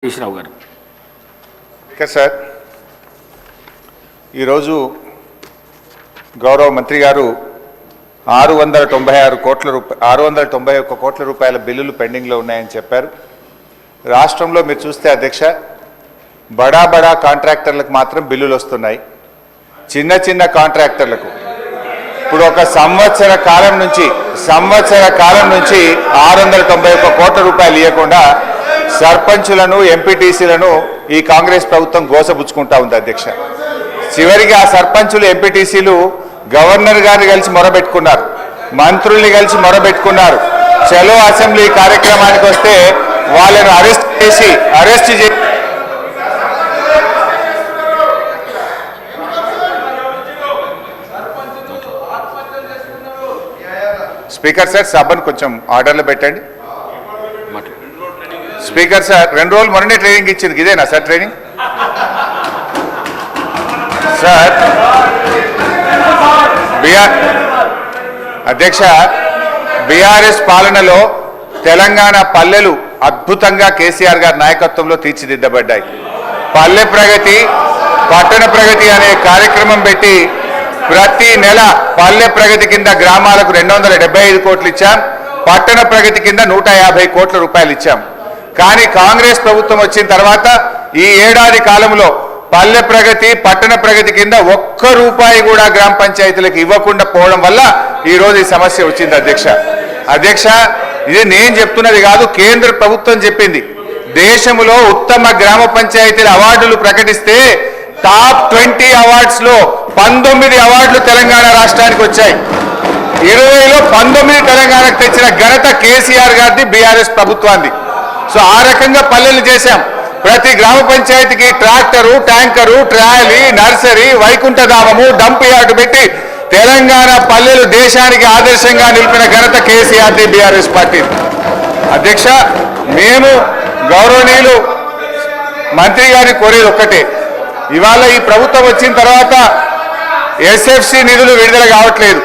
కేశరావు గారు. సార్, ఈరోజు గౌరవ మంత్రి గారు 691 కోట్ల రూపాయల బిల్లులు పెండింగ్లో ఉన్నాయని చెప్పారు. రాష్ట్రంలో మీరు చూస్తే అధ్యక్ష, బడా కాంట్రాక్టర్లకు మాత్రం బిల్లులు వస్తున్నాయి. చిన్న కాంట్రాక్టర్లకు ఇప్పుడు ఒక సంవత్సర కాలం నుంచి 691 కోట్ల రూపాయలు ఇవ్వకుండా సర్పంచులను ఎంపీటీసీలను ఈ కాంగ్రెస్ ప్రభుత్వం గోసబుచ్చుకుంటా ఉంది అధ్యక్ష. చివరికి ఆ సర్పంచులు ఎంపీటీసీలు గవర్నర్ గారిని కలిసి మొరబెట్టుకున్నారు, మంత్రుల్ని కలిసి మొరబెట్టుకున్నారు. చలో అసెంబ్లీ కార్యక్రమానికి వస్తే వాళ్ళను అరెస్ట్ చేసి స్పీకర్ సార్, సభను కొంచెం ఆర్డర్లో పెట్టండి. స్పీకర్ సార్, 2 రోజులు మొన్ననే ట్రైనింగ్ ఇచ్చింది, ఇదేనా సార్ ట్రైనింగ్? సార్ అధ్యక్ష, బీఆర్ఎస్ పాలనలో తెలంగాణ పల్లెలు అద్భుతంగా కేసీఆర్ గారి నాయకత్వంలో తీర్చిదిద్దబడ్డాయి. పల్లె ప్రగతి, పట్టణ ప్రగతి అనే కార్యక్రమం పెట్టి ప్రతి నెల పల్లె ప్రగతి కింద గ్రామాలకు 275 కోట్లు ఇచ్చాం, పట్టణ ప్రగతి కింద 150 కోట్ల రూపాయలు ఇచ్చాం. కానీ కాంగ్రెస్ ప్రభుత్వం వచ్చిన తర్వాత ఈ ఏడాది కాలంలో పల్లె ప్రగతి, పట్టణ ప్రగతి కింద 1 రూపాయి కూడా గ్రామ పంచాయతీలకు ఇవ్వకుండా పోవడం వల్ల ఈరోజు ఈ సమస్య వచ్చింది అధ్యక్ష. ఇది నేను చెప్తున్నది కాదు, కేంద్ర ప్రభుత్వం చెప్పింది. దేశంలో ఉత్తమ గ్రామ పంచాయతీల అవార్డులు ప్రకటిస్తే టాప్ 20 అవార్డ్స్ లో 19 అవార్డులు తెలంగాణ రాష్ట్రానికి వచ్చాయి. 20లో 19 తెలంగాణకు తెచ్చిన ఘనత కేసీఆర్ గారిది, బీఆర్ఎస్ ప్రభుత్వాన్ని. సో ఆ రకంగా పల్లెలు చేశాం. ప్రతి గ్రామ పంచాయతీకి ట్రాక్టరు, ట్యాంకరు, ట్రాలీ, నర్సరీ, వైకుంఠధామము, డంప్ యార్డు పెట్టి తెలంగాణ పల్లెలు దేశానికి ఆదర్శంగా నిలిపిన ఘనత కేసీఆర్ది, బీఆర్ఎస్ పార్టీ. అధ్యక్ష, మేము గౌరవనీయులు మంత్రి గారిని కోరేది ఒక్కటే, ఇవాళ ఈ ప్రభుత్వం వచ్చిన తర్వాత ఎస్ఎఫ్సి నిధులు విడుదల కావట్లేదు.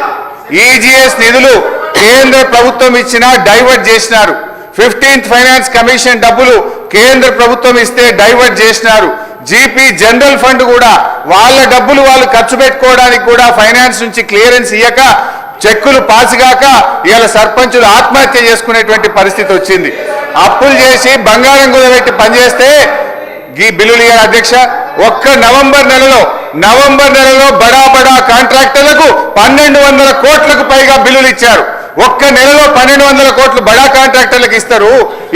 ఈజీఎస్ నిధులు కేంద్ర ప్రభుత్వం ఇచ్చినా డైవర్ట్ చేసినారు. 15th ఫైనాన్స్ కమిషన్ డబ్బులు కేంద్ర ప్రభుత్వం ఇస్తే డైవర్ట్ చేసినారు. జీపీ జనరల్ ఫండ్ కూడా వాళ్ళ డబ్బులు వాళ్ళు ఖర్చు పెట్టుకోవడానికి కూడా ఫైనాన్స్ నుంచి క్లియరెన్స్ ఇయ్యక, చెక్కులు పాసిగాక ఇవాళ సర్పంచులు ఆత్మహత్య చేసుకునేటువంటి పరిస్థితి వచ్చింది. అప్పులు చేసి బంగారం కుదబెట్టి పనిచేస్తే ఈ బిల్లులు ఇయ్యారు అధ్యక్ష. ఒక్క నవంబర్ నెలలో బడా కాంట్రాక్టర్లకు 1200 కోట్లకు పైగా బిల్లులు ఇచ్చారు. ఒక్క నెలలో 1200 కోట్లు బడా కాంట్రాక్టర్లకు ఇస్తారు.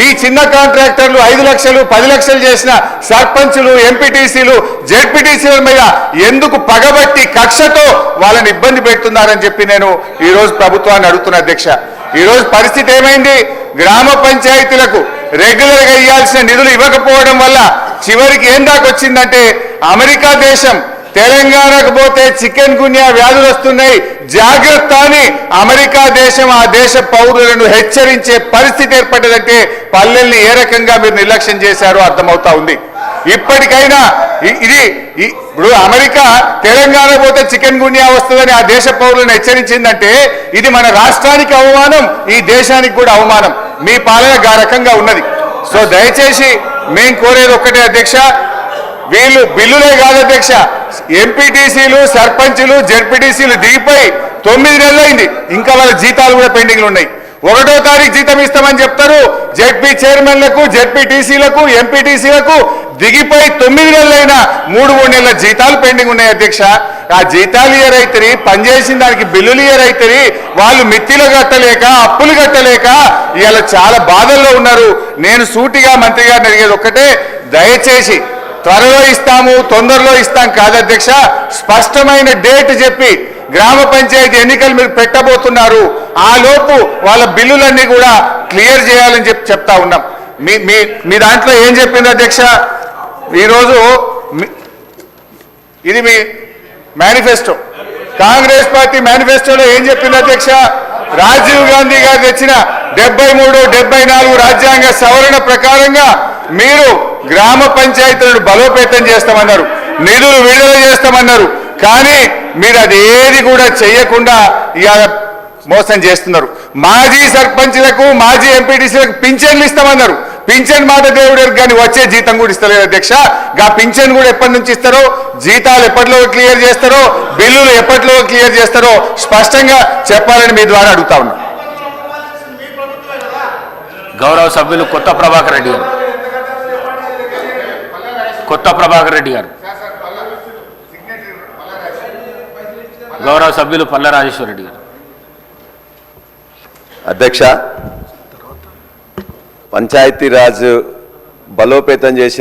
ఈ చిన్న కాంట్రాక్టర్లు 5 లక్షలు 10 లక్షలు చేసిన సర్పంచులు, ఎంపీటీసీలు, జెడ్పీటీసీల మీద ఎందుకు పగబట్టి కక్షతో వాళ్ళని ఇబ్బంది పెడుతున్నారని చెప్పి నేను ఈరోజు ప్రభుత్వాన్ని అడుగుతున్నా అధ్యక్ష. ఈరోజు పరిస్థితి ఏమైంది? గ్రామ పంచాయతీలకు రెగ్యులర్గా ఇవ్వాల్సిన నిధులు ఇవ్వకపోవడం వల్ల చివరికి ఏం దాకా వచ్చిందంటే, అమెరికా దేశం తెలంగాణకు పోతే చికెన్ గున్యా వ్యాధులు వస్తున్నాయి, జాగ్రత్త అని అమెరికా దేశం ఆ దేశ పౌరులను హెచ్చరించే పరిస్థితి ఏర్పడ్డదంటే పల్లెల్ని ఏ రకంగా మీరు నిర్లక్ష్యం చేశారో అర్థమవుతా ఉంది. ఇప్పటికైనా ఇప్పుడు అమెరికా తెలంగాణ పోతే చికెన్ గున్యా వస్తుందని ఆ దేశ పౌరులను హెచ్చరించిందంటే ఇది మన రాష్ట్రానికి అవమానం, ఈ దేశానికి కూడా అవమానం. మీ పాలన ఆ రకంగా ఉన్నది. సో దయచేసి మేము కోరేది ఒక్కటే అధ్యక్ష, వీళ్ళు బిల్లులే కాదు అధ్యక్ష, ఎంపీటీసీలు, సర్పంచులు, జెడ్పీటీసీలు దిగిపోయి 9 నెలలైంది, ఇంకా వాళ్ళ జీతాలు కూడా పెండింగ్లు ఉన్నాయి. 1వ తారీఖు జీతం ఇస్తామని చెప్తారు. జెడ్పీ చైర్మన్లకు, జెడ్పీటీసీలకు, ఎంపీటీసీలకు దిగిపోయి 9 నెలలైనా 3 నెలల జీతాలు పెండింగ్ ఉన్నాయి అధ్యక్ష. ఆ జీతాలు ఇయరైతే, పనిచేసిన దానికి బిల్లులు ఇయరైతే, వాళ్ళు మిత్తిలు కట్టలేక, అప్పులు కట్టలేక ఇవాళ చాలా బాధల్లో ఉన్నారు. నేను సూటిగా మంత్రి గారిని అడిగేది ఒక్కటే, దయచేసి త్వరలో ఇస్తాము, తొందరలో ఇస్తాం కాదు అధ్యక్ష, స్పష్టమైన డేట్ చెప్పి గ్రామ పంచాయతీ ఎన్నికలు మీరు పెట్టబోతున్నారు, ఆ లోపు వాళ్ళ బిల్లులన్నీ కూడా క్లియర్ చేయాలని చెప్తా ఉన్నాం. మీ దాంట్లో ఏం చెప్పింది అధ్యక్ష? ఈరోజు ఇది మీ మేనిఫెస్టో, కాంగ్రెస్ పార్టీ మేనిఫెస్టోలో ఏం చెప్పింది అధ్యక్ష? రాజీవ్ గాంధీ గారు తెచ్చిన 73, 74 రాజ్యాంగ సవరణ ప్రకారంగా మీరు గ్రామ పంచాయతీలను బలోపేతం చేస్తామన్నారు, నిధులు విడుదల చేస్తామన్నారు. కానీ మీరు అదేది కూడా చేయకుండా ఇవాళ మోసం చేస్తున్నారు. మాజీ సర్పంచ్లకు మాజీ ఎంపీటీసీలకు పింఛన్లు ఇస్తామన్నారు, పింఛన్ మాట దేవుడు కానీ వచ్చే జీతం కూడా ఇస్తలేదు అధ్యక్ష. గా పింఛన్ కూడా ఎప్పటి నుంచి ఇస్తారో, జీతాలు ఎప్పటిలో క్లియర్ చేస్తారో, బిల్లులు ఎప్పటిలో క్లియర్ చేస్తారో స్పష్టంగా చెప్పాలని మీ ద్వారా అడుగుతా ఉన్నా. గౌరవ సభ్యులు కొత్త ప్రభాకర్ రెడ్డి గారు. గౌరవ సభ్యులు పల్ల రాజేశ్వర రెడ్డి గారు. అధ్యక్ష, పంచాయతీరాజ్ బలోపేతం చేసిన